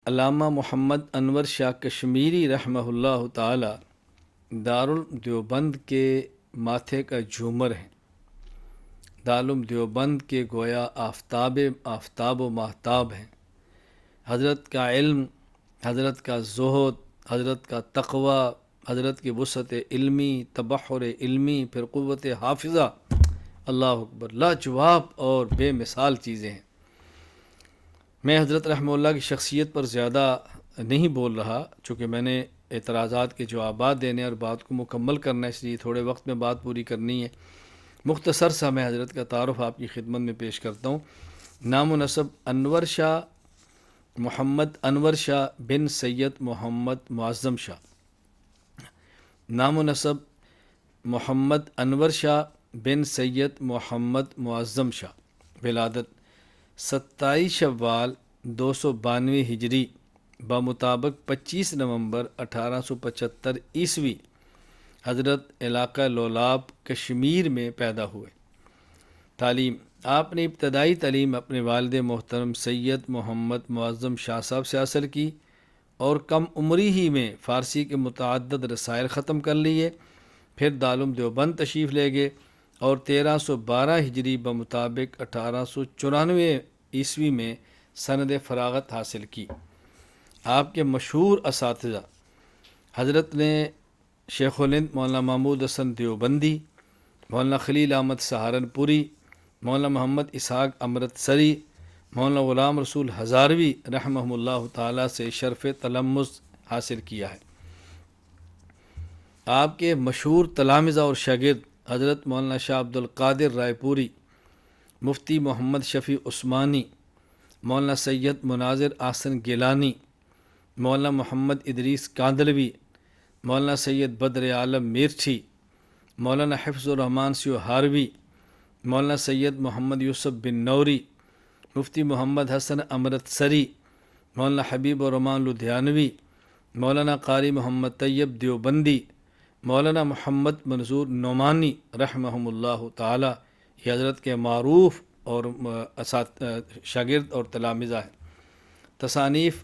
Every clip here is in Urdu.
علامہ محمد انور شاہ کشمیری رحمہ اللہ تعالی دارالدیوبند کے ماتھے کا جھومر ہیں۔ دارالعلوم دیوبند کے گویا آفتاب و ماہتاب ہیں۔ حضرت کا علم، حضرت کا زہد، حضرت کا تقوی، حضرت کی وسعت علمی، تبحر علمی، پھر قوت حافظہ، اللہ اکبر، لاجواب اور بے مثال چیزیں ہیں۔ میں حضرت رحمہ اللہ کی شخصیت پر زیادہ نہیں بول رہا، چونکہ میں نے اعتراضات کے جوابات دینے اور بات کو مکمل کرنا، اس لیے تھوڑے وقت میں بات پوری کرنی ہے۔ مختصر سا میں حضرت کا تعارف آپ کی خدمت میں پیش کرتا ہوں۔ نام و نسب انور شاہ، محمد انور شاہ بن سید محمد معظم شاہ۔ نام و نسب محمد انور شاہ بن سید محمد معظم شاہ۔ ولادت 27 شوال 292 ہجری بمطابق 25 نومبر 1875 عیسوی حضرت علاقہ لولاب کشمیر میں پیدا ہوئے۔ تعلیم: آپ نے ابتدائی تعلیم اپنے والد محترم سید محمد معظم شاہ صاحب سے حاصل کی اور کم عمری ہی میں فارسی کے متعدد رسائل ختم کر لیے۔ پھر دارالعلوم دیوبند تشریف لے گئے اور 1312 ہجری بمطابق 1894 عیسوی میں سند فراغت حاصل کی۔ آپ کے مشہور اساتذہ حضرت نے شیخ الہند مولانا محمود حسن دیوبندی، مولانا خلیل احمد سہارنپوری، مولانا محمد اسحاق امرتسری، مولانا غلام رسول ہزاروی رحمہ اللہ تعالیٰ سے شرف تلمذ حاصل کیا ہے۔ آپ کے مشہور تلامذہ اور شاگرد حضرت مولانا شاہ عبد القادر رائے پوری، مفتی محمد شفیع عثمانی، مولانا سید مناظر احسن گیلانی، مولانا محمد ادریس کاندلوی، مولانا سید بدر عالم میرٹھی، مولانا حفظ الرحمان سیو ہاروی، مولانا سید محمد یوسف بن نوری، مفتی محمد حسن امرتسری، مولانا حبیب الرحمان لدھیانوی، مولانا قاری محمد طیب دیوبندی، مولانا محمد منظور نعمانی رحمہم اللہ تعالی، یہ حضرت کے معروف اور شاگرد اور تلامذہ ہیں۔ تصانیف: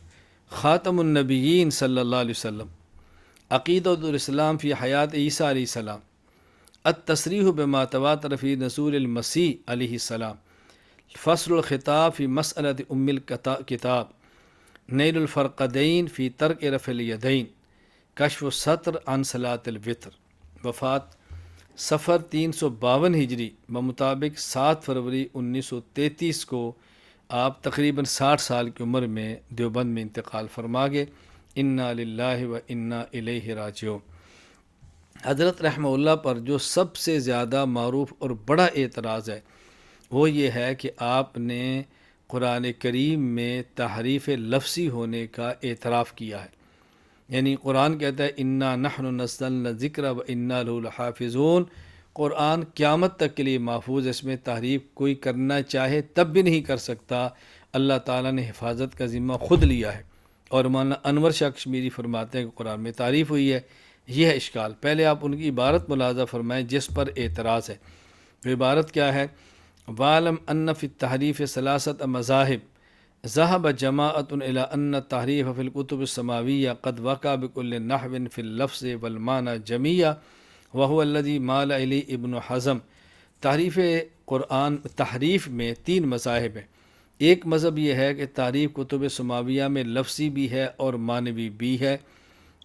خاتم النبیین صلی اللہ علیہ وسلم، عقیدۃ الاسلام فی حیات عیسیٰ علیہ السلام، التصریح بما تواتر فی نزول المسیح علیہ السلام، فصل الخطاب فی مسألۃ ام الکتاب، نیل الفرقدین فی ترک رفع الیدین، کشف الستر عن صلاۃ الوتر۔ وفات صفر 352 ہجری بمطابق 7 فروری 1933 کو آپ تقریباً 60 سال کی عمر میں دیوبند میں انتقال فرما گئے۔ انا للہ و انا الیہ راجعون۔ حضرت رحمہ اللہ پر جو سب سے زیادہ معروف اور بڑا اعتراض ہے وہ یہ ہے کہ آپ نے قرآن کریم میں تحریف لفظی ہونے کا اعتراف کیا ہے۔ یعنی قرآن کہتا ہے انا نحن نزلنا الذکر و انا لہ لحافظون، قرآن قیامت تک کے لیے محفوظ ہے، اس میں تحریف کوئی کرنا چاہے تب بھی نہیں کر سکتا، اللہ تعالیٰ نے حفاظت کا ذمہ خود لیا ہے۔ اور مولانا انور شاہ کشمیری فرماتے ہیں کہ قرآن میں تعریف ہوئی ہے۔ یہ ہے اشکال۔ پہلے آپ ان کی عبارت ملاحظہ فرمائیں جس پر اعتراض ہے۔ وہ عبارت کیا ہے؟ وَعْلَمْ أَنَّ فِي التَّحْرِيفِ ثَلَاثَةَ مَذَاهِبَ ذهب جماعة إلى أن التحریف في الكتب السماوية قد وقع بكل نحو في اللفظ والمعنى جميعا وهو الذي مال إليه ابن حزم۔ تحریف میں 3 مذاہب ہیں۔ ایک مذہب یہ ہے کہ تحریف کتب سماویہ میں لفظی بھی ہے اور معنوی بھی ہے،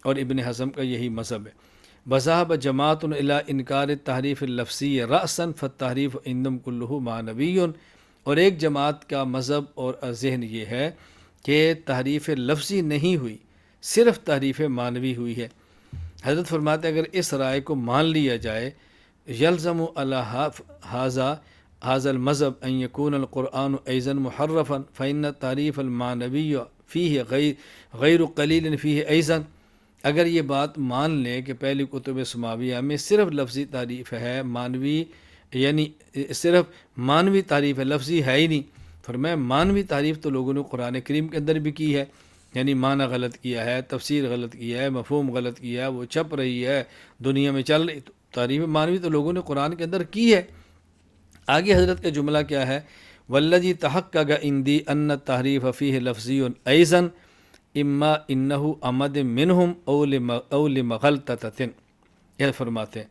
اور ابن حزم کا یہی مذہب ہے۔ وذهب جماعة إلى إنكار التحریف اللفظی رأسا فالتحریف عندهم كله معنوی، اور ایک جماعت کا مذہب اور ذہن یہ ہے کہ تحریف لفظی نہیں ہوئی، صرف تحریف معنوی ہوئی ہے۔ حضرت فرماتے ہیں اگر اس رائے کو مان لیا جائے، یلزم علی هذا المذہب ان یکون القرآن ایضا محرفا فإن التحریف المعنوی فیہ غیر قلیل فیہ ایضا۔ اگر یہ بات مان لیں کہ پہلی کتب سماویہ میں صرف لفظی تعریف ہے، معنوی یعنی صرف معنوی تعریف ہے، لفظی ہے ہی نہیں، فرمایا معنوی تعریف تو لوگوں نے قرآن کریم کے اندر بھی کی ہے، یعنی معنی غلط کیا ہے، تفسیر غلط کیا ہے، مفہوم غلط کیا ہے، وہ چھپ رہی ہے، دنیا میں چل رہی، تعریف معنوی تو لوگوں نے قرآن کے اندر کی ہے۔ آگے حضرت کا جملہ کیا ہے؟ والذی تحقق عندی ان التحریف فیہ لفظی ایضا، اما انہو امد منہم او لمغلطۃ، یہ فرماتے ہیں۔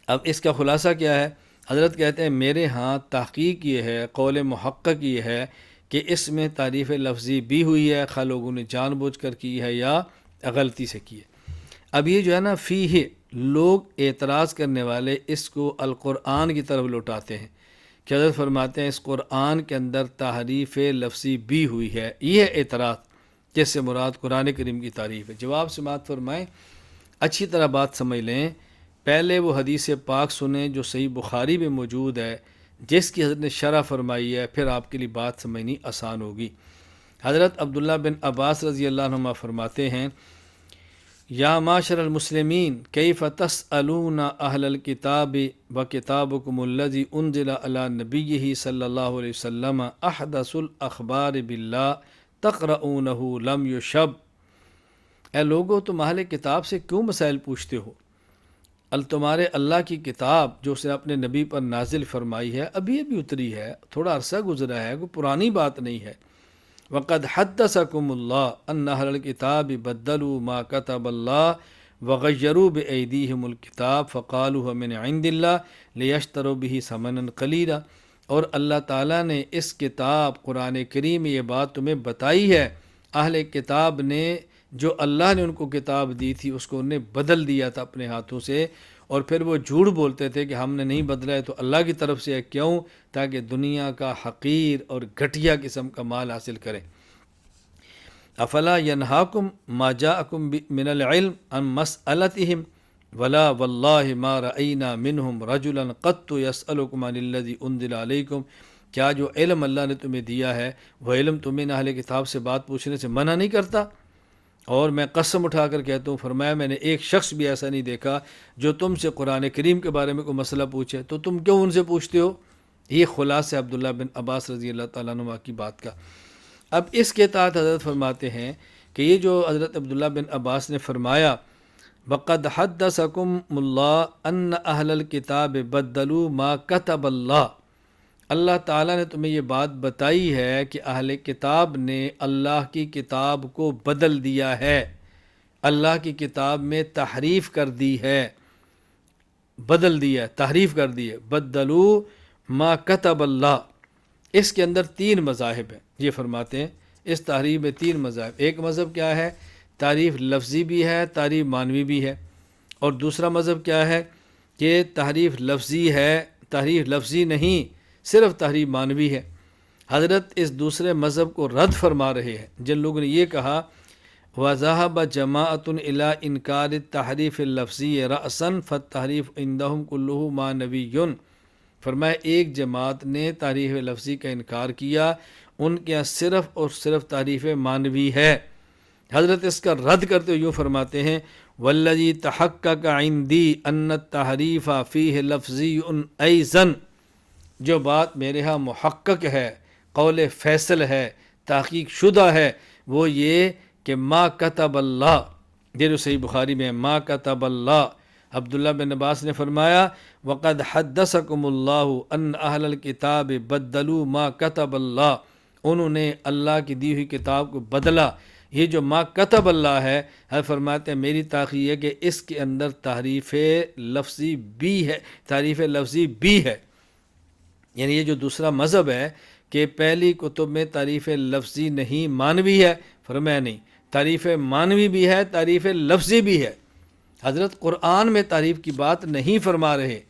اب اس کا خلاصہ کیا ہے؟ حضرت کہتے ہیں میرے ہاں تحقیق یہ ہے، قول محقق یہ ہے کہ اس میں تعریف لفظی بھی ہوئی ہے، خواہ لوگوں نے جان بوجھ کر کی ہے یا غلطی سے کی ہے۔ اب یہ جو ہے نا فیہ، لوگ اعتراض کرنے والے اس کو القرآن کی طرف لوٹاتے ہیں کہ حضرت فرماتے ہیں اس قرآن کے اندر تحریف لفظی بھی ہوئی ہے، یہ اعتراض جس سے مراد قرآن کریم کی تعریف ہے۔ جواب سماعت فرمائیں، اچھی طرح بات سمجھ لیں، پہلے وہ حدیث پاک سنیں جو صحیح بخاری میں موجود ہے، جس کی حضرت نے شرح فرمائی ہے، پھر آپ کے لیے بات سمجھنی آسان ہوگی۔ حضرت عبداللہ بن عباس رضی اللہ عنہما فرماتے ہیں، یا معاشر المسلمین کیف تسألون اہل الکتاب وکتابکم الذی انزل علی نبیہ صلی اللہ علیہ وسلم احدث الاخبار باللہ تقرؤونہ لم یشب۔ اے لوگو، تم اہل کتاب سے کیوں مسائل پوچھتے ہو؟ تمہارے اللہ کی کتاب جو اس نے اپنے نبی پر نازل فرمائی ہے ابھی اتری ہے، تھوڑا عرصہ گزرا ہے، کوئی پرانی بات نہیں ہے۔ وقد حدثکم اللہ ان اہل الکتاب بدلوا ما کتب اللہ وغیروا بایدیہم الکتاب فقالوا من عند اللہ لیشتروا به ثمنا قلیلا، اور اللہ تعالیٰ نے اس کتاب قرآن کریم میں یہ بات تمہیں بتائی ہے، اہل کتاب نے جو اللہ نے ان کو کتاب دی تھی اس کو انہیں بدل دیا تھا اپنے ہاتھوں سے، اور پھر وہ جھوٹ بولتے تھے کہ ہم نے نہیں بدلا ہے تو اللہ کی طرف سے ہے، کیوں؟ تاکہ دنیا کا حقیر اور گھٹیا قسم کا مال حاصل کریں۔ افلا ینہاکم ما جاءکم من العلم عن مسألتہم ولا واللہ ما رأینا منہم رجلا قط یسألکم عن الذی انزل علیکم، کیا جو علم اللہ نے تمہیں دیا ہے وہ علم تمہیں اہل کتاب سے بات پوچھنے سے منع نہیں کرتا؟ اور میں قسم اٹھا کر کہتا ہوں، فرمایا میں نے ایک شخص بھی ایسا نہیں دیکھا جو تم سے قرآن کریم کے بارے میں کوئی مسئلہ پوچھے تو تم کیوں ان سے پوچھتے ہو؟ یہ خلاصہ عبداللہ بن عباس رضی اللہ تعالیٰ عنہ کی بات کا۔ اب اس کے تحت حضرت فرماتے ہیں کہ یہ جو حضرت عبداللہ بن عباس نے فرمایا وَقَدْ حَدَّثَكُمُ اللَّهُ أَنَّ أَهْلَ الْكِتَابِ بَدَّلُوا مَا كَتَبَ اللَّهُ، اللہ تعالیٰ نے تمہیں یہ بات بتائی ہے کہ اہل کتاب نے اللہ کی کتاب کو بدل دیا ہے، اللہ کی کتاب میں تحریف کر دی ہے، بدل دیا، تحریف کر دی ہے۔ بدلو ما کتب اللہ، اس کے اندر تین مذاہب ہیں، یہ فرماتے ہیں اس تحریف میں تین مذاہب۔ ایک مذہب کیا ہے؟ تعریف لفظی بھی ہے، تعریف معنوی بھی ہے، اور دوسرا مذہب کیا ہے کہ تحریف لفظی ہے، تحریف لفظی نہیں، صرف تحریف معنوی ہے۔ حضرت اس دوسرے مذہب کو رد فرما رہے ہیں جن لوگوں نے یہ کہا وَذَهَبَ جَمَاعَةٌ إِلَىٰ إِنْكَارِ التَّحْرِيفِ اللَّفْظِيِّ رَأْسًا فَالتَّحْرِيفُ عِنْدَهُمْ كُلُّهُ مَعْنَوِيٌّ، فرمایا ایک جماعت نے تحریف لفظی کا انکار کیا، ان کے یہاں صرف اور صرف تحریف معنوی ہے۔ حضرت اس کا رد کرتے ہوئے یوں فرماتے ہیں وَالَّذِي تَحَقَّقَ عِنْدِي أَنَّ التَّحْرِيفَ فِيهِ لَفْظِيٌّ أَيْضًا، جو بات میرے ہاں محقق ہے، قول فیصل ہے، تحقیق شدہ ہے، وہ یہ کہ ما کتب اللہ، یہ جو صحیح بخاری میں ما کتب اللہ، عبداللہ بن عباس نے فرمایا وقد حدثکم اللہ ان اہل الکتاب بدلوا ما کتب اللہ، انہوں نے اللہ کی دی ہوئی کتاب کو بدلا۔ یہ جو ما کتب اللہ ہے، فرماتے ہیں میری تحقیق ہے کہ اس کے اندر تحریف لفظی بھی ہے، تحریف لفظی بھی ہے۔ یعنی یہ جو دوسرا مذہب ہے کہ پہلی کتب میں تعریف لفظی نہیں معنوی ہے، فرمایا نہیں، تعریف معنوی بھی ہے، تعریف لفظی بھی ہے۔ حضرت قرآن میں تعریف کی بات نہیں فرما رہے،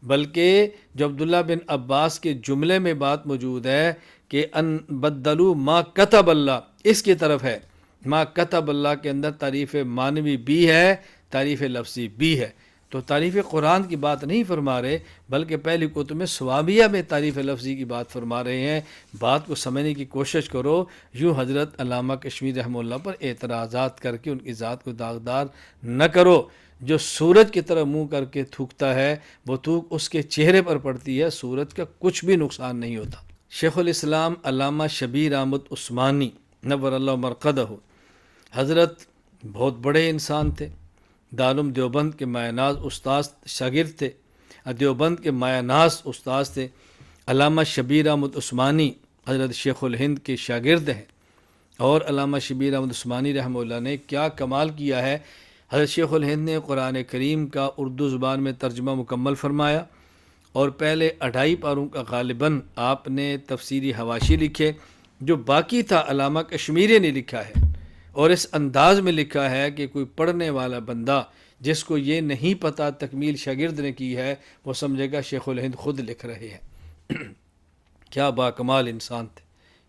بلکہ جو عبداللہ بن عباس کے جملے میں بات موجود ہے کہ ان بدلوا ما کتب اللہ، اس کی طرف ہے۔ ما کتب اللہ کے اندر تعریف معنوی بھی ہے، تعریف لفظی بھی ہے، تو تعریف قرآن کی بات نہیں فرما رہے، بلکہ پہلی کتب میں سوابیہ میں تعریف لفظی کی بات فرما رہے ہیں۔ بات کو سمجھنے کی کوشش کرو، یوں حضرت علامہ کشمیری رحمہ اللہ پر اعتراضات کر کے ان کی ذات کو داغدار نہ کرو۔ جو سورج کی طرح منہ کر کے تھوکتا ہے وہ تھوک اس کے چہرے پر پڑتی ہے، سورج کا کچھ بھی نقصان نہیں ہوتا۔ شیخ الاسلام علامہ شبیر احمد عثمانی نور اللہ مرقدہ، حضرت بہت بڑے انسان تھے، دارالعلوم دیوبند کے مایہ ناز استاذ شاگرد تھے، دیوبند کے مایہ ناز استاذ تھے۔ علامہ شبیر احمد عثمانی حضرت شیخ الہند کے شاگرد ہیں، اور علامہ شبیر احمد عثمانی رحمہ اللہ نے کیا کمال کیا ہے، حضرت شیخ الہند نے قرآن کریم کا اردو زبان میں ترجمہ مکمل فرمایا، اور پہلے 2.5 پاروں کا غالباً آپ نے تفسیری حواشی لکھے، جو باقی تھا علامہ کشمیری نے لکھا ہے، اور اس انداز میں لکھا ہے کہ کوئی پڑھنے والا بندہ جس کو یہ نہیں پتہ تکمیل شاگرد نے کی ہے، وہ سمجھے گا شیخ الہند خود لکھ رہے ہیں۔ کیا باکمال انسان تھے،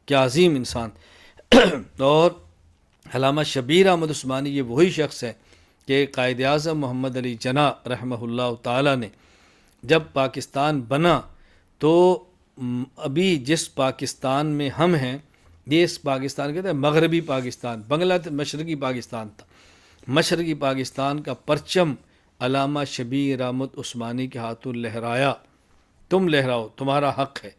کیا عظیم انسان تھے۔ اور علامہ شبیر احمد عثمانی یہ وہی شخص ہے کہ قائد اعظم محمد علی جناح رحمہ اللہ تعالیٰ نے جب پاکستان بنا تو ابھی جس پاکستان میں ہم ہیں، یہ اس پاکستان کہتے ہیں مغربی پاکستان، بنگلہ مشرقی پاکستان تھا، مشرقی پاکستان کا پرچم علامہ شبیر احمد عثمانی کے ہاتھوں لہرایا، تم لہراؤ، تمہارا حق ہے۔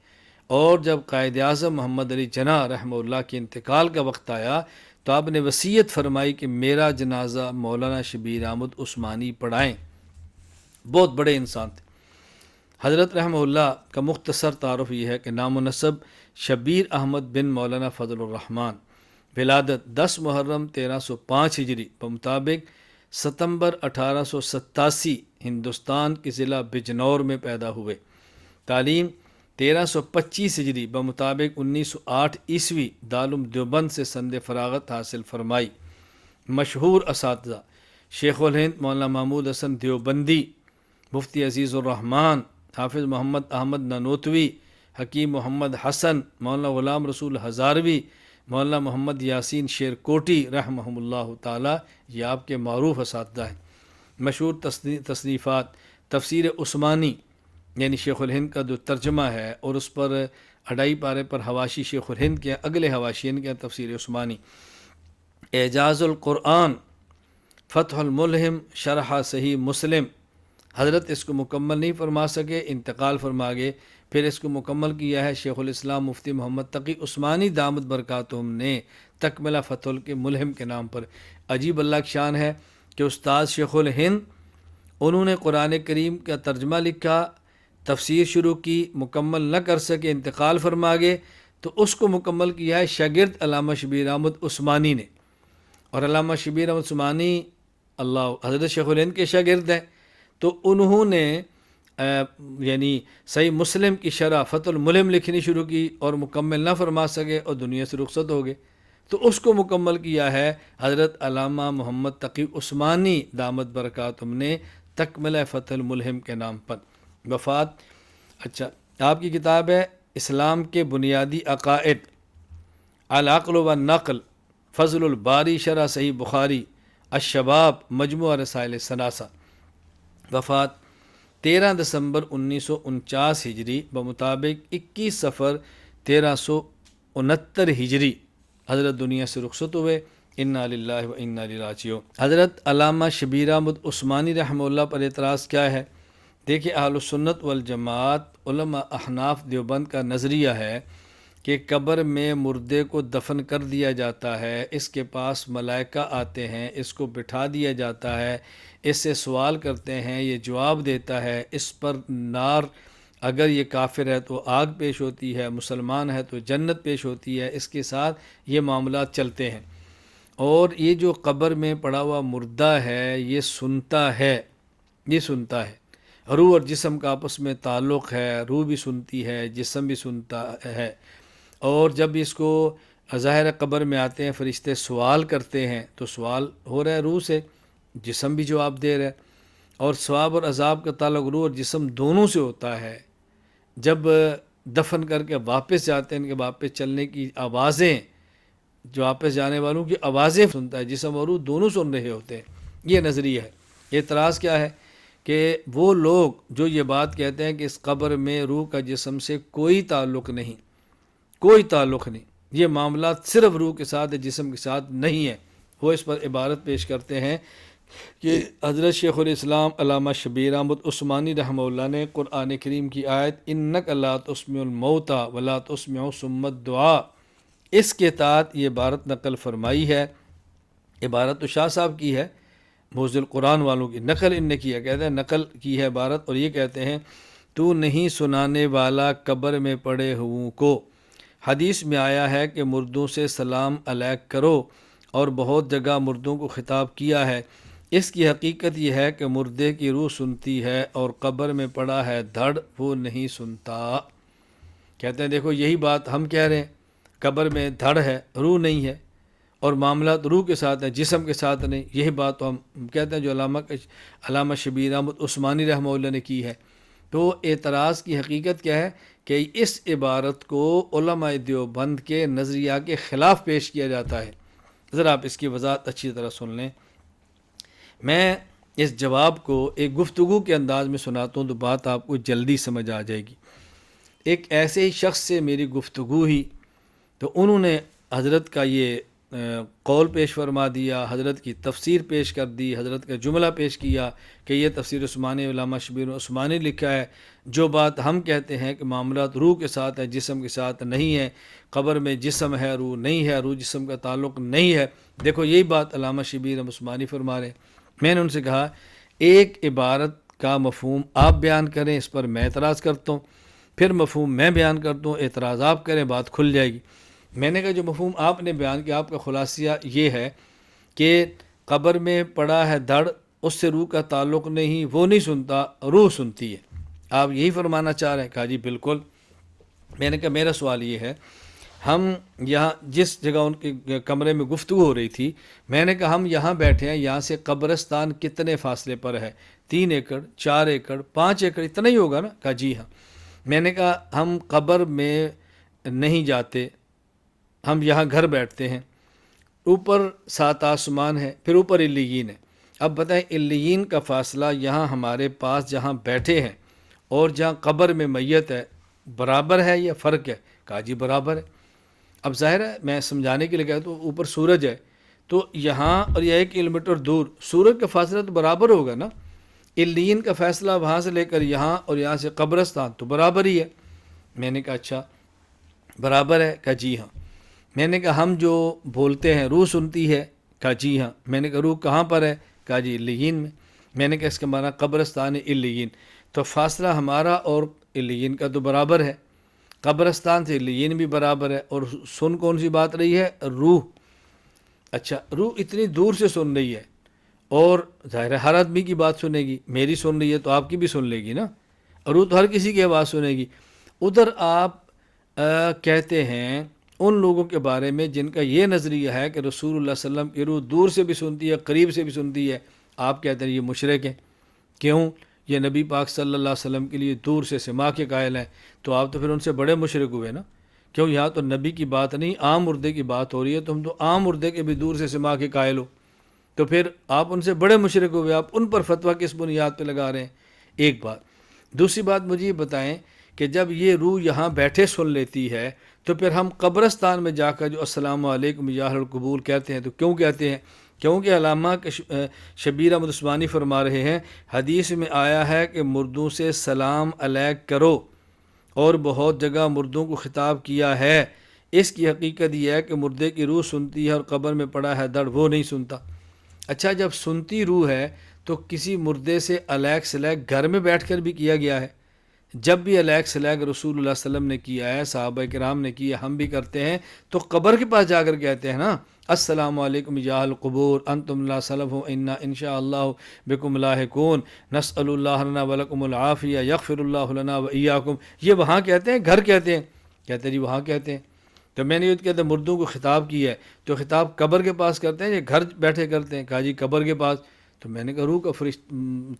اور جب قائد اعظم محمد علی جناح رحمہ اللہ کے انتقال کا وقت آیا تو آپ نے وصیت فرمائی کہ میرا جنازہ مولانا شبیر احمد عثمانی پڑھائیں۔ بہت بڑے انسان تھے۔ حضرت رحمہ اللہ کا مختصر تعارف یہ ہے کہ نام و نسب شبیر احمد بن مولانا فضل الرحمن، ولادت 10 محرم 1305 ہجری بمطابق ستمبر 1887 ہندوستان کے ضلع بجنور میں پیدا ہوئے۔ تعلیم 1325 ہجری بمطابق 1908 عیسوی دارالعلوم دیوبند سے سند فراغت حاصل فرمائی۔ مشہور اساتذہ شیخ الہند مولانا محمود حسن دیوبندی، مفتی عزیز الرحمن، حافظ محمد احمد نانوتوی، حکیم محمد حسن، مولانا غلام رسول ہزاروی، مولانا محمد یاسین شیرکوٹی رحمہم اللہ تعالیٰ، یہ آپ کے معروف اساتذہ ہیں۔ مشہور تصنیفات تفسیر عثمانی یعنی شیخ الہند کا جو ترجمہ ہے، اور اس پر 2.5 پارے پر حواشی شیخ الہند کے اگلے حواشین کے تفسیر عثمانی، اعجاز القرآن، فتح الملہم، شرح صحیح مسلم۔ حضرت اس کو مکمل نہیں فرما سکے، انتقال فرما گئے، پھر اس کو مکمل کیا ہے شیخ الاسلام مفتی محمد تقی عثمانی دامت برکاتہم نے تکملہ فتح الملہم کے نام پر۔ عجیب اللہ کی شان ہے کہ استاد شیخ الہند، انہوں نے قرآن کریم کا ترجمہ لکھا، تفسیر شروع کی، مکمل نہ کر سکے، انتقال فرما گئے، تو اس کو مکمل کیا ہے شاگرد علامہ شبیر احمد عثمانی نے۔ اور علامہ شبیر احمد عثمانی اللہ حضرت شیخ الہند کے شاگرد ہیں، تو انہوں نے یعنی صحیح مسلم کی شرح فتح الملہم لکھنی شروع کی، اور مکمل نہ فرما سکے اور دنیا سے رخصت ہو گئے، تو اس کو مکمل کیا ہے حضرت علامہ محمد تقی عثمانی دامت برکاتہم نے تکملہ فتح الملہم کے نام پر۔ وفات، اچھا آپ کی کتاب ہے اسلام کے بنیادی عقائد، العقل و نقل، فضل الباری شرح صحیح بخاری، الشباب، مجموعہ رسائل ثلاثہ۔ وفات 13 دسمبر 1949 ہجری بمطابق 21 صفر 1369 ہجری حضرت دنیا سے رخصت ہوئے۔ انا للہ و انا الیہ راجعون۔ حضرت علامہ شبیر احمد عثمانی رحمہ اللہ پر اعتراض کیا ہے؟ دیکھیں، اہل السنت والجماعت علماء احناف دیوبند کا نظریہ ہے کہ قبر میں مردے کو دفن کر دیا جاتا ہے، اس کے پاس ملائکہ آتے ہیں، اس کو بٹھا دیا جاتا ہے، اس سے سوال کرتے ہیں، یہ جواب دیتا ہے، اس پر نار، اگر یہ کافر ہے تو آگ پیش ہوتی ہے، مسلمان ہے تو جنت پیش ہوتی ہے، اس کے ساتھ یہ معاملات چلتے ہیں۔ اور یہ جو قبر میں پڑا ہوا مردہ ہے، یہ سنتا ہے، روح اور جسم کا آپس میں تعلق ہے، روح بھی سنتی ہے، جسم بھی سنتا ہے۔ اور جب اس کو ظاہر قبر میں آتے ہیں، فرشتے سوال کرتے ہیں، تو سوال ہو رہا ہے روح سے، جسم بھی جواب دے رہا ہے، اور ثواب اور عذاب کا تعلق روح اور جسم دونوں سے ہوتا ہے۔ جب دفن کر کے واپس جاتے ہیں، ان کے واپس چلنے کی آوازیں، جو واپس جانے والوں کی آوازیں سنتا ہے، جسم اور روح دونوں سن رہے ہوتے ہیں۔ یہ نظریہ ہے۔ اعتراض کیا ہے کہ وہ لوگ جو یہ بات کہتے ہیں کہ اس قبر میں روح کا جسم سے کوئی تعلق نہیں، کوئی تعلق نہیں، یہ معاملات صرف روح کے ساتھ ہے، جسم کے ساتھ نہیں ہے، وہ اس پر عبارت پیش کرتے ہیں کہ حضرت شیخ الاسلام علامہ شبیر احمد عثمانی رحمہ اللہ نے قرآن کریم کی آیت انک لا تسمع الموتى ولا تسمع صم الدعاء، اس کے تحت یہ عبارت نقل فرمائی ہے۔ عبارت تو شاہ صاحب کی ہے، موزل قرآن والوں کی، نقل ان نے کیا، کہتے ہیں نقل کی ہے عبارت، اور یہ کہتے ہیں تو نہیں سنانے والا قبر میں پڑے ہوں کو حدیث میں آیا ہے کہ مردوں سے سلام علیک کرو، اور بہت جگہ مردوں کو خطاب کیا ہے۔ اس کی حقیقت یہ ہے کہ مردے کی روح سنتی ہے اور قبر میں پڑا ہے دھڑ وہ نہیں سنتا۔ کہتے ہیں دیکھو یہی بات ہم کہہ رہے ہیں، قبر میں دھڑ ہے روح نہیں ہے، اور معاملات روح کے ساتھ ہیں جسم کے ساتھ نہیں۔ یہی بات تو ہم کہتے ہیں جو علامہ شبیر احمد عثمانی رحمہ اللہ نے کی ہے۔ تو اعتراض کی حقیقت کیا ہے کہ اس عبارت کو علماء دیوبند کے نظریہ کے خلاف پیش کیا جاتا ہے۔ ذرا آپ اس کی وضاحت اچھی طرح سن لیں۔ میں اس جواب کو ایک گفتگو کے انداز میں سناتا ہوں تو بات آپ کو جلدی سمجھ آ جائے گی۔ ایک ایسے ہی شخص سے میری گفتگو ہی، تو انہوں نے حضرت کا یہ قول پیش فرما دیا، حضرت کی تفسیر پیش کر دی، حضرت کا جملہ پیش کیا کہ یہ تفسیر عثمانی علامہ شبیر عثمانی لکھا ہے۔ جو بات ہم کہتے ہیں کہ معاملات روح کے ساتھ ہے جسم کے ساتھ نہیں ہے، قبر میں جسم ہے روح نہیں ہے، روح جسم کا تعلق نہیں ہے، دیکھو یہی بات علامہ شبیر عثمانی فرما رہے ہیں۔ میں نے ان سے کہا ایک عبارت کا مفہوم آپ بیان کریں، اس پر میں اعتراض کرتا ہوں، پھر مفہوم میں بیان کرتا ہوں، اعتراض آپ کریں، بات کھل جائے گی۔ میں نے کہا جو مفہوم آپ نے بیان کیا آپ کا خلاصہ یہ ہے کہ قبر میں پڑا ہے دھڑ، اس سے روح کا تعلق نہیں، وہ نہیں سنتا، روح سنتی ہے، آپ یہی فرمانا چاہ رہے ہیں؟ کہا جی بالکل۔ میں نے کہا میرا سوال یہ ہے، ہم یہاں جس جگہ ان کے کمرے میں گفتگو ہو رہی تھی، میں نے کہا ہم یہاں بیٹھے ہیں، یہاں سے قبرستان کتنے فاصلے پر ہے؟ 3 ایکڑ 4 ایکڑ 5 ایکڑ اتنا ہی ہوگا نا؟ کہا جی ہاں۔ میں نے کہا ہم قبر میں نہیں جاتے، ہم یہاں گھر بیٹھتے ہیں، اوپر 7 آسمان ہے، پھر اوپر علیین ہے۔ اب بتائیں علیین کا فاصلہ یہاں ہمارے پاس جہاں بیٹھے ہیں اور جہاں قبر میں میت ہے برابر ہے یا فرق ہے؟ کہا جی برابر ہے۔ اب ظاہر ہے میں سمجھانے کے لیے کہا تو اوپر سورج ہے، تو یہاں اور یہ 1 کلومیٹر دور سورج کا فاصلہ تو برابر ہوگا نا۔ علیین کا فاصلہ وہاں سے لے کر یہاں اور یہاں سے قبرستان تو برابر ہی ہے۔ میں نے کہا اچھا برابر ہے؟ کہا جی ہاں۔ میں نے کہا ہم جو بولتے ہیں روح سنتی ہے؟ کہا جی ہاں۔ میں نے کہا روح کہاں پر ہے؟ کہا جی علیین میں۔ میں نے کہا اس کا معنی قبرستان علیین، تو فاصلہ ہمارا اور علیین کا تو برابر ہے، قبرستان سے علیین بھی برابر ہے، اور سن کون سی بات رہی ہے؟ روح۔ اچھا روح اتنی دور سے سن رہی ہے، اور ظاہر ہے ہر آدمی کی بات سنے گی، میری سن رہی ہے تو آپ کی بھی سن لے گی نا، روح تو ہر کسی کی آواز سنے گی۔ ادھر آپ کہتے ہیں ان لوگوں کے بارے میں جن کا یہ نظریہ ہے کہ رسول اللہ صلی اللہ علیہ وسلم کی روح دور سے بھی سنتی ہے قریب سے بھی سنتی ہے، آپ کہتے ہیں یہ مشرک ہیں۔ کیوں؟ یہ نبی پاک صلی اللہ علیہ وسلم کے لیے دور سے سماع کے قائل ہیں، تو آپ تو پھر ان سے بڑے مشرک ہوئے نا۔ کیوں؟ یہاں تو نبی کی بات نہیں عام مردے کی بات ہو رہی ہے، تو ہم تو عام مردے کے بھی دور سے سماع کے قائل ہو، تو پھر آپ ان سے بڑے مشرک ہوئے، آپ ان پر فتویٰ کس بنیاد پہ لگا رہے ہیں؟ ایک بات۔ دوسری بات مجھے یہ بتائیں کہ جب یہ روح یہاں بیٹھے سن لیتی ہے تو پھر ہم قبرستان میں جا کر جو السلام علیکم یا اہل القبور کہتے ہیں تو کیوں کہتے ہیں؟ کیونکہ علامہ شبیر احمد عثمانی فرما رہے ہیں حدیث میں آیا ہے کہ مردوں سے سلام علیک کرو، اور بہت جگہ مردوں کو خطاب کیا ہے۔ اس کی حقیقت یہ ہے کہ مردے کی روح سنتی ہے اور قبر میں پڑا ہے دڑ وہ نہیں سنتا۔ اچھا جب سنتی روح ہے تو کسی مردے سے علیک سلیک گھر میں بیٹھ کر بھی کیا گیا ہے؟ جب بھی علیک سلیک رسول اللہ صلی اللہ علیہ وسلم نے کیا ہے، صحابہ کرام نے کیا، ہم بھی کرتے ہیں، تو قبر کے پاس جا کر کہتے ہیں نا السلام علیکم یا اہل القبور انتم لا سلف انا انشاء اللہ بکم لاحقون نسأل اللہ لنا ولکم العافیہ یغفر اللہ لنا و ایاکم۔ یہ وہاں کہتے ہیں گھر کہتے ہیں؟ کہتے ہیں جی وہاں کہتے ہیں۔ تو میں نے یہ کہتے ہیں مردوں کو خطاب کیا ہے تو خطاب قبر کے پاس کرتے ہیں یا گھر بیٹھے کرتے ہیں؟ کہا جی قبر کے پاس۔ تو میں نے کہا روح کا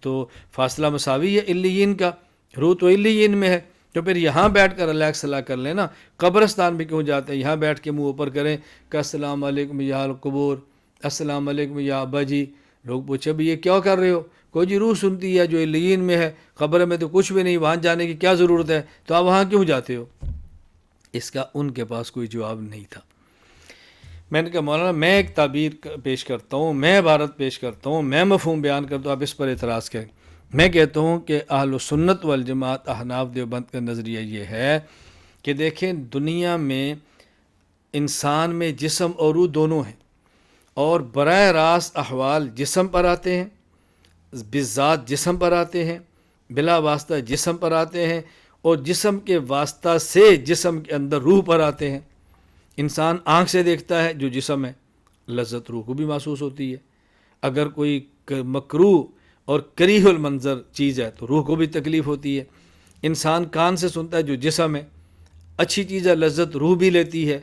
تو فاصلہ مساوی ہے علیین کا، روح تو علیین میں ہے، تو پھر یہاں بیٹھ کر علیک صلاح کر لینا، قبرستان بھی کیوں جاتے ہیں؟ یہاں بیٹھ کے منہ اوپر کریں کہ السلام علیکم یا اہل القبور، السلام علیکم یا ابا جی۔ لوگ پوچھے بھی یہ کیا کر رہے ہو؟ کوئی جی روح سنتی ہے جو علیین میں ہے، قبر میں تو کچھ بھی نہیں، وہاں جانے کی کیا ضرورت ہے، تو آپ وہاں کیوں جاتے ہو؟ اس کا ان کے پاس کوئی جواب نہیں تھا۔ میں نے کہا مولانا میں ایک تعبیر پیش کرتا ہوں، میں عبارت پیش کرتا ہوں، میں مفہوم بیان کرتا ہوں، آپ اس پر اعتراض کریں۔ میں کہتا ہوں کہ اہل سنت والجماعت احناف دیوبند کا نظریہ یہ ہے کہ دیکھیں دنیا میں انسان میں جسم اور روح دونوں ہیں، اور براہ راست احوال جسم پر آتے ہیں، بذات جسم پر آتے ہیں، بلا واسطہ جسم پر آتے ہیں، اور جسم کے واسطہ سے جسم کے اندر روح پر آتے ہیں۔ انسان آنکھ سے دیکھتا ہے جو جسم ہے، لذت روح کو بھی محسوس ہوتی ہے۔ اگر کوئی مکروہ اور کریہ المنظر چیز ہے تو روح کو بھی تکلیف ہوتی ہے۔ انسان کان سے سنتا ہے جو جسم ہے، اچھی چیز ہے لذت روح بھی لیتی ہے،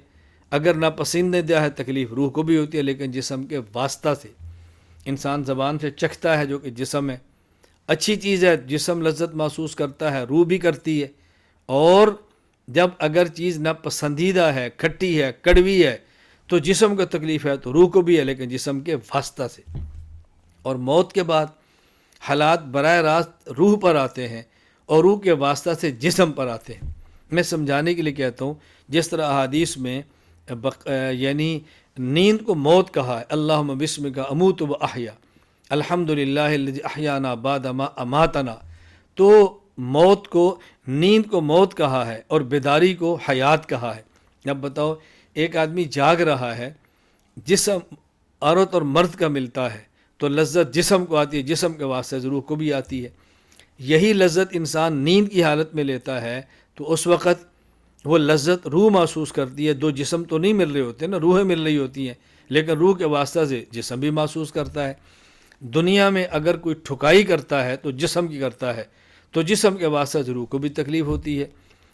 اگر ناپسندیدہ ہے تکلیف روح کو بھی ہوتی ہے، لیکن جسم کے واسطہ سے۔ انسان زبان سے چکھتا ہے جو کہ جسم ہے، اچھی چیز ہے جسم لذت محسوس کرتا ہے، روح بھی کرتی ہے۔ اور جب اگر چیز ناپسندیدہ ہے، کھٹی ہے، کڑوی ہے تو جسم کو تکلیف ہے تو روح کو بھی ہے، لیکن جسم کے واسطہ سے۔ اور موت کے بعد حالات براہ راست روح پر آتے ہیں اور روح کے واسطہ سے جسم پر آتے ہیں۔ میں سمجھانے کے لیے کہتا ہوں، جس طرح احادیث میں یعنی نیند کو موت کہا ہے، اللہم بسمک اموت و احیا، الحمدللہ الذی احیانا بعد ما اماتنا، تو موت کو، نیند کو موت کہا ہے اور بیداری کو حیات کہا ہے۔ اب بتاؤ، ایک آدمی جاگ رہا ہے، جسم عورت اور مرد کا ملتا ہے تو لذت جسم کو آتی ہے، جسم کے واسطے سے روح کو بھی آتی ہے۔ یہی لذت انسان نیند کی حالت میں لیتا ہے تو اس وقت وہ لذت روح محسوس کرتی ہے۔ دو جسم تو نہیں مل رہے ہوتے نا، روحیں مل رہی ہوتی ہیں، لیکن روح کے واسطہ سے جسم بھی محسوس کرتا ہے۔ دنیا میں اگر کوئی ٹھکائی کرتا ہے تو جسم کی کرتا ہے، تو جسم کے واسطہ سے روح کو بھی تکلیف ہوتی ہے۔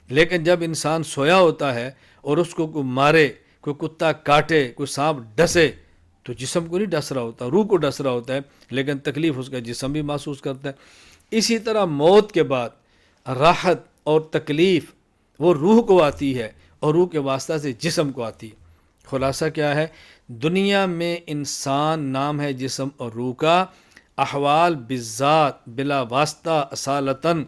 لیکن جب انسان سویا ہوتا ہے اور اس کو کوئی مارے، کوئی کتا کاٹے، کوئی سانپ ڈسے تو جسم کو نہیں ڈس رہا ہوتا، روح کو ڈس رہا ہوتا ہے، لیکن تکلیف اس کا جسم بھی محسوس کرتا ہے۔ اسی طرح موت کے بعد راحت اور تکلیف وہ روح کو آتی ہے اور روح کے واسطہ سے جسم کو آتی ہے۔ خلاصہ کیا ہے؟ دنیا میں انسان نام ہے جسم اور روح کا، احوال بالذات بلا واسطہ اصالتاً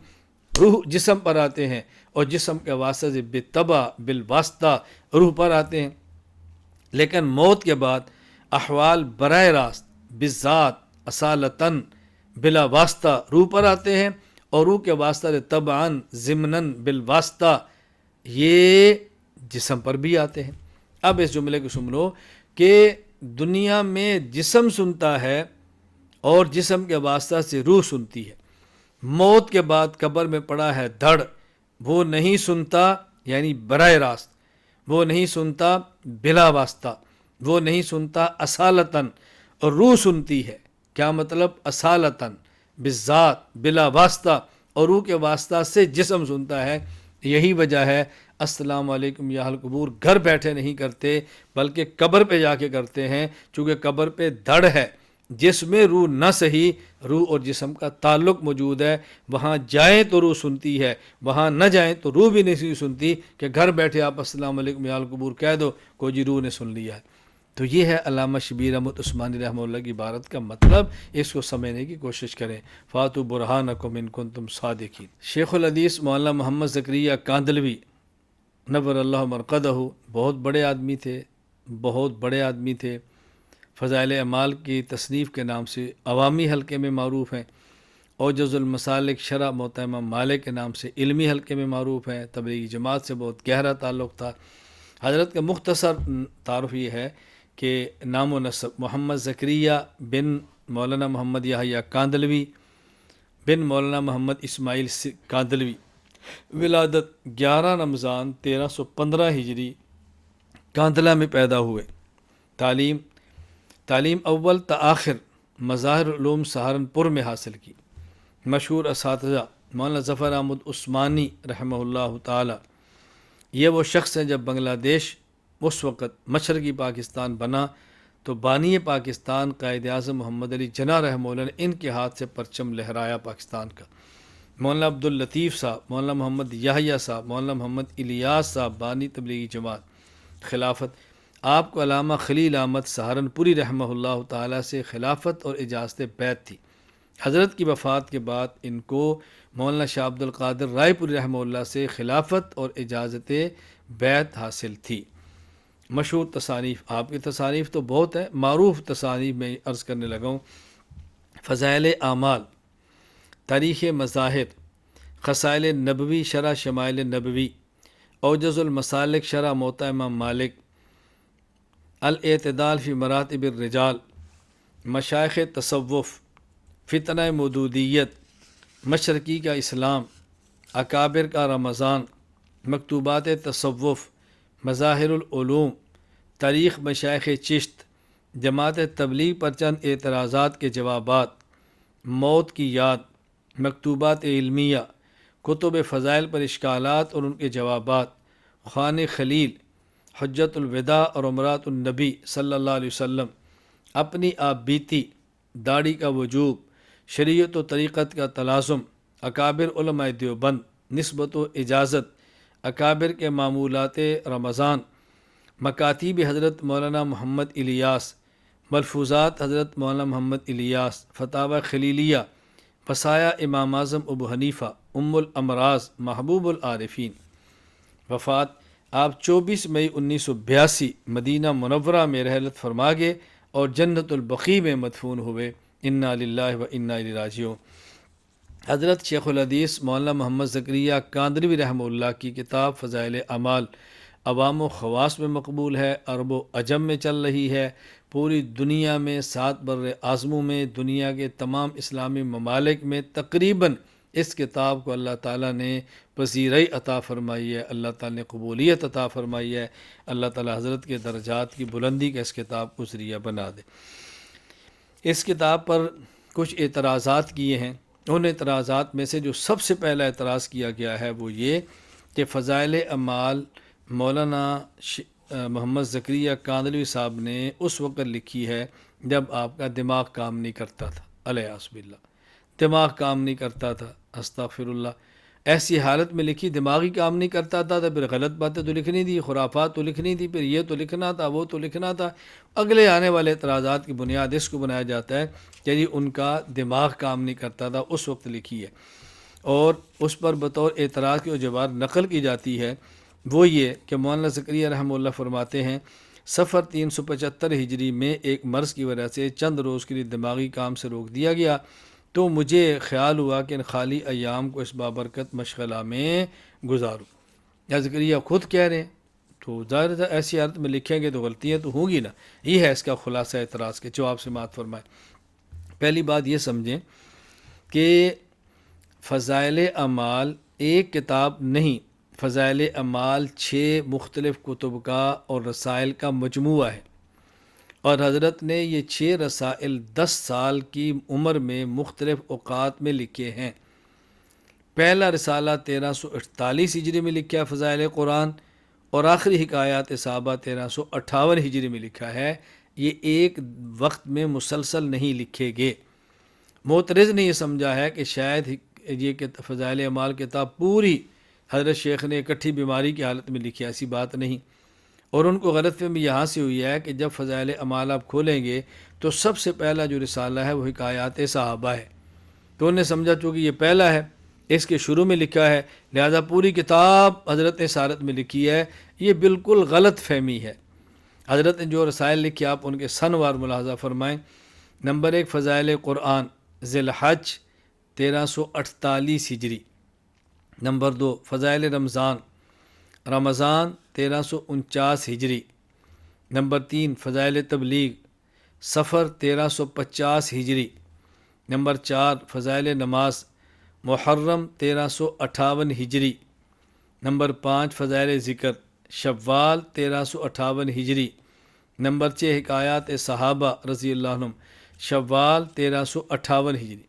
روح جسم پر آتے ہیں اور جسم کے واسطہ سے بالطبع بالواسطہ روح پر آتے ہیں۔ لیکن موت کے بعد احوال براہ راست بالذات اصالتاً بلا واسطہ روح پر آتے ہیں اور روح کے واسطہ سے طبعاً ضمناً بالواسطہ یہ جسم پر بھی آتے ہیں۔ اب اس جملے کو سن لو کہ دنیا میں جسم سنتا ہے اور جسم کے واسطہ سے روح سنتی ہے۔ موت کے بعد قبر میں پڑا ہے دھڑ، وہ نہیں سنتا، یعنی براہ راست، وہ نہیں سنتا بلا واسطہ، وہ نہیں سنتا اصالتاً، اور روح سنتی ہے۔ کیا مطلب؟ اصالتاً بالذات بلا واسطہ، اور روح کے واسطہ سے جسم سنتا ہے۔ یہی وجہ ہے السلام علیکم یا اہل قبور گھر بیٹھے نہیں کرتے بلکہ قبر پہ جا کے کرتے ہیں، چونکہ قبر پہ دھڑ ہے جس میں روح نہ صحیح، روح اور جسم کا تعلق موجود ہے۔ وہاں جائیں تو روح سنتی ہے، وہاں نہ جائیں تو روح بھی نہیں سنتی، کہ گھر بیٹھے آپ السلام علیکم یا اہل قبور کہہ دو، کوئی جی روح نے سن لیا ہے۔ تو یہ ہے علامہ شبیر احمد عثمانی رحمہ اللہ کی عبارت کا مطلب، اس کو سمجھنے کی کوشش کریں۔ فاتو برہانکم ان کنتم صادقین۔ شیخ الحدیث مولانا محمد زکریا کاندلوی نور اللہ مرقدہ بہت بڑے آدمی تھے، بہت بڑے آدمی تھے، فضائل اعمال کی تصنیف کے نام سے عوامی حلقے میں معروف ہیں، اوجز المسالک شرح موطا امام مالک کے نام سے علمی حلقے میں معروف ہیں، تبلیغی جماعت سے بہت گہرا تعلق تھا۔ حضرت کا مختصر تعارف یہ ہے کہ نام و نسب محمد زکریا بن مولانا محمد یحییٰ کاندلوی بن مولانا محمد اسماعیل کاندلوی، ولادت 11 رمضان 1315 ہجری کاندلہ میں پیدا ہوئے۔ تعلیم اول تا آخر مظاہر العلوم سہارنپور میں حاصل کی۔ مشہور اساتذہ مولانا ظفر احمد عثمانی رحمہ اللہ تعالی، یہ وہ شخص ہیں جب بنگلہ دیش اس وقت مشرقی پاکستان بنا تو بانی پاکستان قائد اعظم محمد علی جناح رحمہ اللہ نے ان کے ہاتھ سے پرچم لہرایا پاکستان کا۔ مولانا عبداللطیف صاحب، مولانا محمد یحییٰ صاحب، مولانا محمد الیاس صاحب بانی تبلیغی جماعت خلافت۔ آپ کو علامہ خلیل احمد سہارنپوری رحمہ اللہ تعالیٰ سے خلافت اور اجازت بیعت تھی۔ حضرت کی وفات کے بعد ان کو مولانا شاہ عبد القادر رائے پوری رحمہ اللہ سے خلافت اور اجازت بیعت حاصل تھی۔ مشہور تصانیف، آپ کی تصانیف تو بہت ہیں، معروف تصانیف میں عرض کرنے لگا ہوں: فضائل اعمال، تاریخ مظاہر، خصائل نبوی شرح شمائل نبوی، اوجز المسالک شرح موطا امام مالک، الاعتدال فی مراتب الرجال، مشائخ تصوف، فتنہ مودودیت، مشرقی کا اسلام، اکابر کا رمضان، مکتوبات تصوف، مظاہر العلوم، تاریخ مشائخ چشت، جماعت تبلیغ پر چند اعتراضات کے جوابات، موت کی یاد، مکتوبات علمیہ، کتب فضائل پر اشکالات اور ان کے جوابات، خوان خلیل، حجت الوداع اور عمرات النبی صلی اللہ علیہ وسلم، اپنی آپ بیتی، داڑھی کا وجوب، شریعت و طریقت کا تلازم، اکابر علماء دیوبند، نسبت و اجازت، اکابر کے معمولات رمضان، مکاتیب حضرت مولانا محمد الیاس، ملفوظات حضرت مولانا محمد الیاس، فتاوی خلیلیہ، وصایا امام اعظم ابو حنیفہ، ام الامراض، محبوب العارفین۔ وفات آپ 24 مئی 1982 مدینہ منورہ میں رحلت فرما گئے اور جنت البقیع میں مدفون ہوئے۔ انا للہ و انا الیہ راجعون۔ حضرت شیخ الحدیث مولانا محمد زکریا کاندروی رحمہ اللہ کی کتاب فضائل اعمال عوام و خواص میں مقبول ہے، عرب و عجم میں چل رہی ہے، پوری دنیا میں 7 بر اعظموں میں، دنیا کے تمام اسلامی ممالک میں تقریباً اس کتاب کو اللہ تعالیٰ نے پذیرائی عطا فرمائی ہے، اللہ تعالیٰ نے قبولیت عطا فرمائی ہے۔ اللہ تعالیٰ حضرت کے درجات کی بلندی کا اس کتاب کو ذریعہ بنا دے۔ اس کتاب پر کچھ اعتراضات کیے ہیں، ان اعتراضات میں سے جو سب سے پہلا اعتراض کیا گیا ہے وہ یہ کہ فضائل اعمال مولانا محمد زکریا کاندلوی صاحب نے اس وقت لکھی ہے جب آپ کا دماغ کام نہیں کرتا تھا، الیاذ باللہ، دماغ کام نہیں کرتا تھا، استغفر اللہ، ایسی حالت میں لکھی، دماغی کام نہیں کرتا تھا تو پھر غلط باتیں تو لکھنی تھی، خرافات تو لکھنی تھی، پھر یہ تو لکھنا تھا، وہ تو لکھنا تھا۔ اگلے آنے والے اعتراضات کی بنیاد اس کو بنایا جاتا ہے کہ جی ان کا دماغ کام نہیں کرتا تھا، اس وقت لکھی ہے، اور اس پر بطور اعتراض کی جو جواب نقل کی جاتی ہے وہ یہ کہ مولانا زکریا رحمہ اللہ فرماتے ہیں سفر 375 ہجری میں ایک مرض کی وجہ سے چند روز کے لیے دماغی کام سے روک دیا گیا، تو مجھے خیال ہوا کہ ان خالی ایام کو اس بابرکت مشغلہ میں گزاروں۔ یا زکریا خود کہہ رہے ہیں تو ظاہر ہے ایسی حالت میں لکھیں گے تو غلطیاں تو ہوں گی نا۔ یہ ہے اس کا خلاصہ اعتراض کے جواب سے سماعت فرمائے۔ پہلی بات یہ سمجھیں کہ فضائل اعمال ایک کتاب نہیں، فضائل اعمال 6 مختلف کتب کا اور رسائل کا مجموعہ ہے، اور حضرت نے یہ 6 رسائل 10 سال کی عمر میں مختلف اوقات میں لکھے ہیں۔ پہلا رسالہ 1348 ہجری میں لکھا ہے فضائل قرآن، اور آخری حکایات صحابہ 1358 ہجری میں لکھا ہے۔ یہ ایک وقت میں مسلسل نہیں لکھے گئے۔ معترض نے یہ سمجھا ہے کہ شاید یہ کہ فضائل اعمال کتاب پوری حضرت شیخ نے اکٹھی بیماری کی حالت میں لکھی، ایسی بات نہیں، اور ان کو غلط فہمی یہاں سے ہوئی ہے کہ جب فضائل اعمال آپ کھولیں گے تو سب سے پہلا جو رسالہ ہے وہ حکایات صحابہ ہے، تو انہوں نے سمجھا چونکہ یہ پہلا ہے، اس کے شروع میں لکھا ہے، لہذا پوری کتاب حضرت نے سارت میں لکھی ہے۔ یہ بالکل غلط فہمی ہے۔ حضرت نے جو رسائل لکھے آپ ان کے سنوار ملاحظہ فرمائیں۔ نمبر 1 فضائل قرآن ذی الحج 1348 ہجری۔ نمبر 2 فضائل رمضان 1349 ہجری۔ نمبر 3 فضائل تبلیغ صفر 1350 ہجری۔ نمبر 4 فضائل نماز محرم 1358 ہجری۔ نمبر 5 فضائل ذکر شوال 1358 ہجری۔ نمبر 6 حکایات صحابہ رضی اللہ عنہم شوال 1358 ہجری۔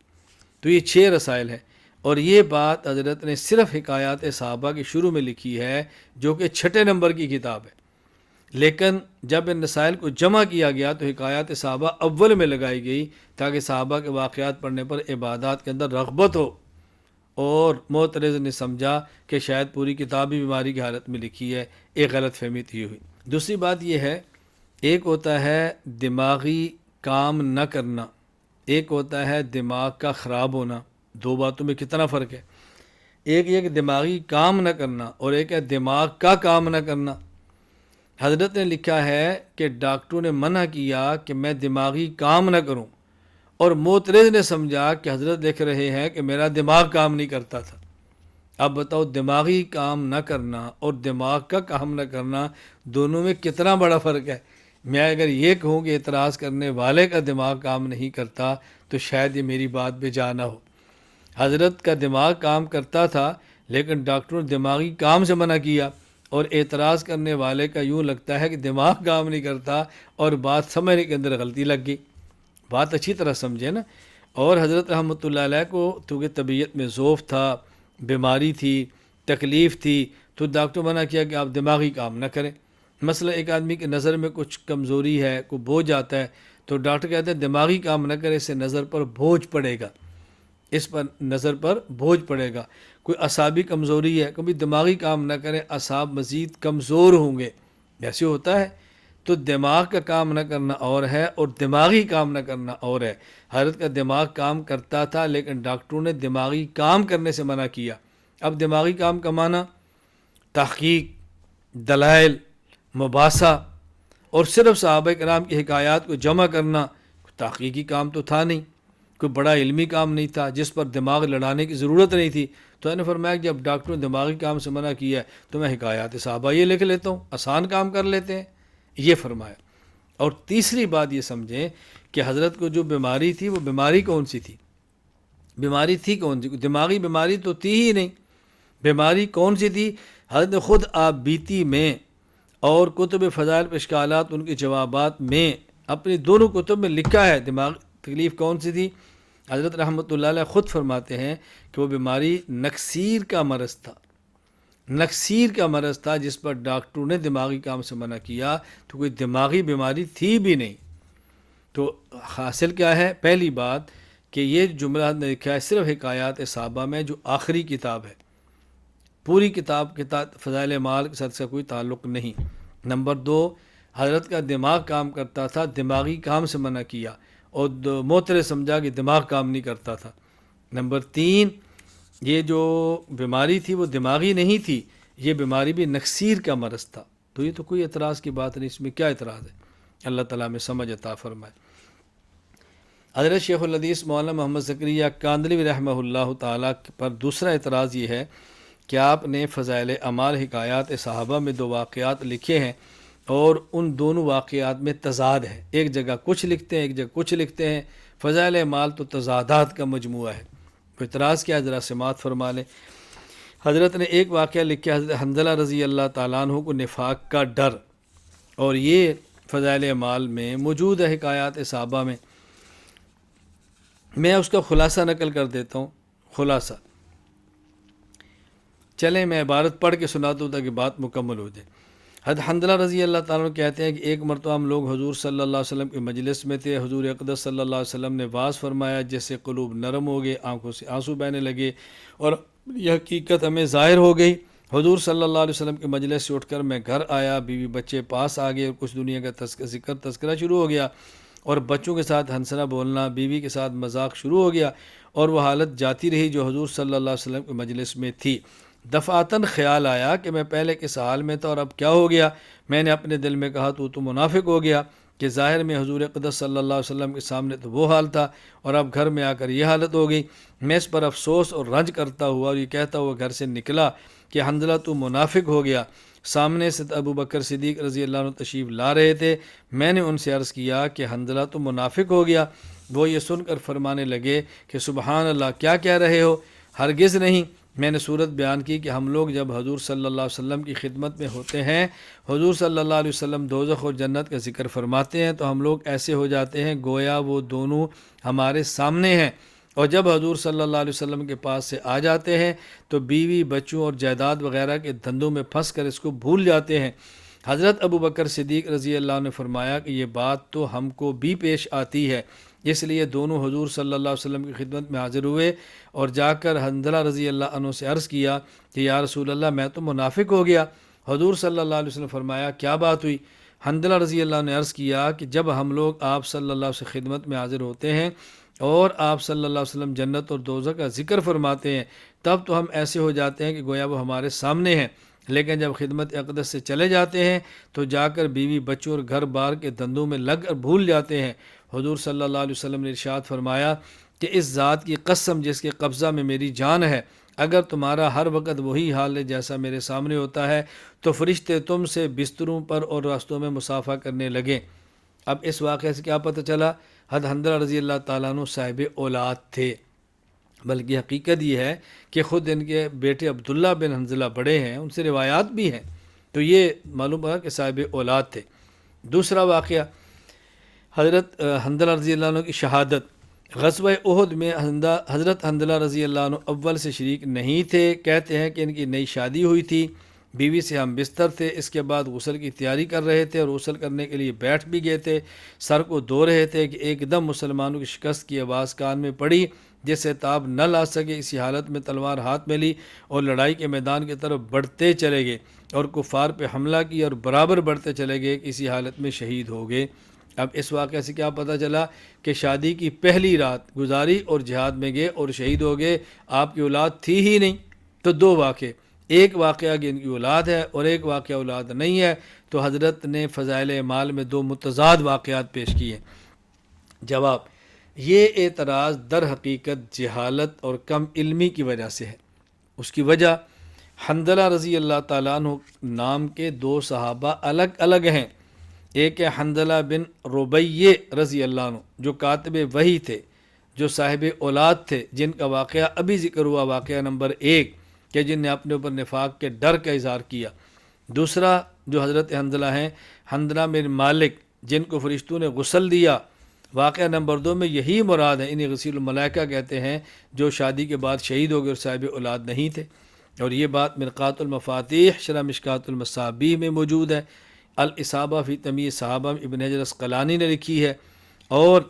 تو یہ 6 رسائل ہیں، اور یہ بات حضرت نے صرف حکایات صحابہ کے شروع میں لکھی ہے جو کہ 6 نمبر کی کتاب ہے، لیکن جب ان رسائل کو جمع کیا گیا تو حکایات صحابہ اول میں لگائی گئی تاکہ صحابہ کے واقعات پڑھنے پر عبادات کے اندر رغبت ہو، اور معترض نے سمجھا کہ شاید پوری کتاب ہی بیماری کی حالت میں لکھی ہے، ایک غلط فہمی تھی ہوئی۔ دوسری بات یہ ہے، ایک ہوتا ہے دماغی کام نہ کرنا، ایک ہوتا ہے دماغ کا خراب ہونا، دو باتوں میں کتنا فرق ہے۔ ایک یہ کہ دماغی کام نہ کرنا اور ایک ہے دماغ کا کام نہ کرنا۔ حضرت نے لکھا ہے کہ ڈاکٹروں نے منع کیا کہ میں دماغی کام نہ کروں، اور معترض نے سمجھا کہ حضرت لکھ رہے ہیں کہ میرا دماغ کام نہیں کرتا تھا۔ اب بتاؤ دماغی کام نہ کرنا اور دماغ کا کام نہ کرنا دونوں میں کتنا بڑا فرق ہے۔ میں اگر یہ کہوں کہ اعتراض کرنے والے کا دماغ کام نہیں کرتا تو شاید یہ میری بات بے جا نہ ہو۔ حضرت کا دماغ کام کرتا تھا، لیکن ڈاکٹروں نے دماغی کام سے منع کیا، اور اعتراض کرنے والے کا یوں لگتا ہے کہ دماغ کام نہیں کرتا اور بات سمجھنے کے اندر غلطی لگ گئی۔ بات اچھی طرح سمجھے نا۔ اور حضرت رحمۃ اللہ علیہ کو چونکہ طبیعت میں ذوف تھا، بیماری تھی، تکلیف تھی، تو ڈاکٹر منع کیا کہ آپ دماغی کام نہ کریں۔ مثلا ایک آدمی کی نظر میں کچھ کمزوری ہے، کوئی بوجھ آتا ہے، تو ڈاکٹر کہتے ہیں دماغی کام نہ کرے، اس سے نظر پر بوجھ پڑے گا، اس پر نظر پر بوجھ پڑے گا۔ کوئی اعصابی کمزوری ہے، کبھی دماغی کام نہ کرے، اعصاب مزید کمزور ہوں گے، ایسے ہوتا ہے۔ تو دماغ کا کام نہ کرنا اور ہے، اور دماغی کام نہ کرنا اور ہے۔ حضرت کا دماغ کام کرتا تھا، لیکن ڈاکٹروں نے دماغی کام کرنے سے منع کیا۔ اب دماغی کام کا معنی تحقیق، دلائل، مباحثہ، اور صرف صحابہ کرام کی حکایات کو جمع کرنا، تحقیقی کام تو تھا نہیں، کوئی بڑا علمی کام نہیں تھا جس پر دماغ لڑانے کی ضرورت نہیں تھی۔ تو میں نے فرمایا کہ جب ڈاکٹروں نے دماغی کام سے منع کیا ہے تو میں حکایات صحابہ یہ لکھ لیتا ہوں، آسان کام کر لیتے ہیں، یہ فرمایا۔ اور تیسری بات یہ سمجھیں کہ حضرت کو جو بیماری تھی وہ بیماری کون سی تھی؟ بیماری تھی کون سی؟ دماغی بیماری تو تھی ہی نہیں۔ بیماری کون سی تھی؟ حضرت نے خود آپ بیتی میں اور کتب فضائل و اشکالات ان کے جوابات میں اپنی دونوں کتب میں لکھا ہے دماغ تکلیف کون سی تھی۔ حضرت رحمۃ اللہ علیہ خود فرماتے ہیں کہ وہ بیماری نکسیر کا مرض تھا، نکسیر کا مرض تھا، جس پر ڈاکٹروں نے دماغی کام سے منع کیا، تو کوئی دماغی بیماری تھی بھی نہیں۔ تو حاصل کیا ہے؟ پہلی بات کہ یہ جملہ نے لکھا ہے صرف حکایات صحابہ میں، جو آخری کتاب ہے، پوری کتاب فضائل اعمال کے ساتھ اس کا کوئی تعلق نہیں۔ نمبر دو، حضرت کا دماغ کام کرتا تھا، دماغی کام سے منع کیا، اور معترض سمجھا کہ دماغ کام نہیں کرتا تھا۔ نمبر تین، یہ جو بیماری تھی وہ دماغی نہیں تھی، یہ بیماری بھی نکسیر کا مرض تھا۔ تو یہ تو کوئی اعتراض کی بات نہیں، اس میں کیا اعتراض ہے؟ اللہ تعالیٰ میں سمجھ عطا فرمائے۔ حضرت شیخ الحدیث مولانا محمد زکریا کاندھلوی رحمہ اللہ تعالیٰ پر دوسرا اعتراض یہ ہے کہ آپ نے فضائل اعمال حکایات صحابہ میں دو واقعات لکھے ہیں، اور ان دونوں واقعات میں تضاد ہے، ایک جگہ کچھ لکھتے ہیں، ایک جگہ کچھ لکھتے ہیں۔ فضائل اعمال تو تضادات کا مجموعہ ہے۔ کوئی اعتراض کیا؟ ذرا سماعت فرما لیں۔ حضرت نے ایک واقعہ لکھا، حضرت حنظلہ رضی اللہ تعالیٰ عنہ کو نفاق کا ڈر، اور یہ فضائل اعمال میں موجود ہے حکایات صحابہ میں۔ میں اس کا خلاصہ نقل کر دیتا ہوں، خلاصہ چلیں میں عبارت پڑھ کے سناتا ہوں تاکہ بات مکمل ہو جائے۔ حضرت حنظلہ رضی اللہ تعالیٰ عنہ کہتے ہیں کہ ایک مرتبہ ہم لوگ حضور صلی اللہ علیہ وسلم کے مجلس میں تھے، حضور اقدس صلی اللہ علیہ وسلم نے واعظ فرمایا، جس سے قلوب نرم ہو گئے، آنکھوں سے آنسو بہنے لگے، اور یہ حقیقت ہمیں ظاہر ہو گئی۔ حضور صلی اللہ علیہ وسلم کے مجلس سے اٹھ کر میں گھر آیا، بیوی بچے پاس آ گئے، اور کچھ دنیا کا تذکرہ شروع ہو گیا، اور بچوں کے ساتھ ہنسنا بولنا، بیوی کے ساتھ مذاق شروع ہو گیا، اور وہ حالت جاتی رہی جو حضور صلی اللہ علیہ وسلم کے مجلس میں تھی۔ دفعتاً خیال آیا کہ میں پہلے کس حال میں تھا اور اب کیا ہو گیا۔ میں نے اپنے دل میں کہا تو منافق ہو گیا، کہ ظاہر میں حضور اقدس صلی اللہ علیہ وسلم کے سامنے تو وہ حال تھا، اور اب گھر میں آ کر یہ حالت ہو گئی۔ میں اس پر افسوس اور رنج کرتا ہوا اور یہ کہتا ہوا گھر سے نکلا کہ حنظلہ تو منافق ہو گیا۔ سامنے سے ابو بکر صدیق رضی اللہ عنہ تشریف لا رہے تھے۔ میں نے ان سے عرض کیا کہ حنظلہ تو منافق ہو گیا۔ وہ یہ سن کر فرمانے لگے کہ سبحان اللہ، کیا کہہ رہے ہو؟ ہرگز نہیں۔ میں نے صورت بیان کی کہ ہم لوگ جب حضور صلی اللہ علیہ وسلم کی خدمت میں ہوتے ہیں، حضور صلی اللہ علیہ وسلم دوزخ اور جنت کا ذکر فرماتے ہیں، تو ہم لوگ ایسے ہو جاتے ہیں گویا وہ دونوں ہمارے سامنے ہیں، اور جب حضور صلی اللہ علیہ وسلم کے پاس سے آ جاتے ہیں تو بیوی بچوں اور جائیداد وغیرہ کے دھندوں میں پھنس کر اس کو بھول جاتے ہیں۔ حضرت ابو بکر صدیق رضی اللہ عنہ نے فرمایا کہ یہ بات تو ہم کو بھی پیش آتی ہے، اس لیے دونوں حضور صلی اللہ علیہ وسلم کی خدمت میں حاضر ہوئے، اور جا کر حنظلہ رضی اللہ عنہ سے عرض کیا کہ یا رسول اللہ، میں تو منافق ہو گیا۔ حضور صلی اللہ علیہ وسلم فرمایا کیا بات ہوئی؟ حنظلہ رضی اللہ عنہ نے عرض کیا کہ جب ہم لوگ آپ صلی اللہ علیہ وسلم کی خدمت میں حاضر ہوتے ہیں اور آپ صلی اللہ علیہ وسلم جنت اور دوزخ کا ذکر فرماتے ہیں، تب تو ہم ایسے ہو جاتے ہیں کہ گویا وہ ہمارے سامنے ہیں، لیکن جب خدمت اقدس سے چلے جاتے ہیں تو جا کر بیوی بچوں اور گھر بار کے دندوں میں لگ کر بھول جاتے ہیں۔ حضور صلی اللہ علیہ وسلم نے ارشاد فرمایا کہ اس ذات کی قسم جس کے قبضہ میں میری جان ہے، اگر تمہارا ہر وقت وہی حال ہے جیسا میرے سامنے ہوتا ہے تو فرشتے تم سے بستروں پر اور راستوں میں مصافحہ کرنے لگیں۔ اب اس واقعے سے کیا پتہ چلا؟ حضرت حنظلہ رضی اللہ تعالیٰ عنہ صاحب اولاد تھے، بلکہ حقیقت یہ ہے کہ خود ان کے بیٹے عبداللہ بن حنظلہ بڑے ہیں، ان سے روایات بھی ہیں، تو یہ معلوم ہوا کہ صاحب اولاد تھے۔ دوسرا واقعہ حضرت حنظلہ رضی اللہ عنہ کی شہادت۔ غزوہ احد میں حضرت حنظلہ رضی اللہ عنہ اول سے شریک نہیں تھے۔ کہتے ہیں کہ ان کی نئی شادی ہوئی تھی، بیوی سے ہم بستر تھے، اس کے بعد غسل کی تیاری کر رہے تھے اور غسل کرنے کے لیے بیٹھ بھی گئے تھے، سر کو دھو رہے تھے کہ ایک دم مسلمانوں کی شکست کی آواز کان میں پڑی، جس سے تاب نہ لا سکے۔ اسی حالت میں تلوار ہاتھ میں لی اور لڑائی کے میدان کی طرف بڑھتے چلے گئے اور کفار پہ حملہ کیا اور برابر بڑھتے چلے گئے کہ اسی حالت میں شہید ہو گئے۔ اب اس واقعے سے کیا پتہ چلا کہ شادی کی پہلی رات گزاری اور جہاد میں گئے اور شہید ہو گئے، آپ کی اولاد تھی ہی نہیں۔ تو دو واقعے، ایک واقعہ کہ ان کی اولاد ہے اور ایک واقعہ اولاد نہیں ہے، تو حضرت نے فضائل اعمال میں دو متضاد واقعات پیش کیے۔ جواب، یہ اعتراض در حقیقت جہالت اور کم علمی کی وجہ سے ہے۔ اس کی وجہ، حنظلہ رضی اللہ تعالیٰ عنہ نام کے دو صحابہ الگ الگ ہیں۔ ایک ہے حنظلہ بن ربیع رضی اللہ عنہ جو کاتب وحی تھے، جو صاحب اولاد تھے، جن کا واقعہ ابھی ذکر ہوا، واقعہ نمبر 1، کہ جن نے اپنے اوپر نفاق کے ڈر کا اظہار کیا۔ دوسرا جو حضرت حنظلہ ہیں، حنظلہ بن مالک، جن کو فرشتوں نے غسل دیا، واقعہ نمبر 2 میں یہی مراد ہے، انہیں غسیل الملائکہ کہتے ہیں، جو شادی کے بعد شہید ہو گئے اور صاحب اولاد نہیں تھے۔ اور یہ بات مرقات المفاتیح شرح مشکات المصابیح میں موجود ہے، الاصابہ فی تمییز صحابہ ابن حجر اسقلانی نے لکھی ہے، اور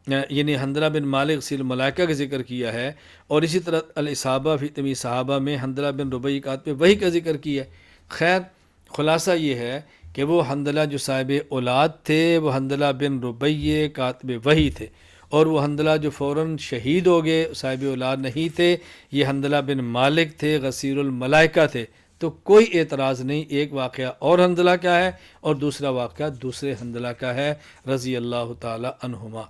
یعنی حنظلہ بن مالک غسیل الملائکہ کا ذکر کیا ہے، اور اسی طرح الاصابہ فی تمییز صحابہ میں حنظلہ بن ربیع کاتب وحی کا ذکر کیا ہے۔ خیر، خلاصہ یہ ہے کہ وہ حنظلہ جو صاحب اولاد تھے وہ حنظلہ بن ربیع کاتب وحی تھے، اور وہ حنظلہ جو فوراً شہید ہو گئے صاحب اولاد نہیں تھے، یہ حنظلہ بن مالک تھے، غسیل الملائکہ تھے۔ تو کوئی اعتراض نہیں، ایک واقعہ اور حنظلہ کا ہے اور دوسرا واقعہ دوسرے حنظلہ کا ہے رضی اللہ تعالی عنہما۔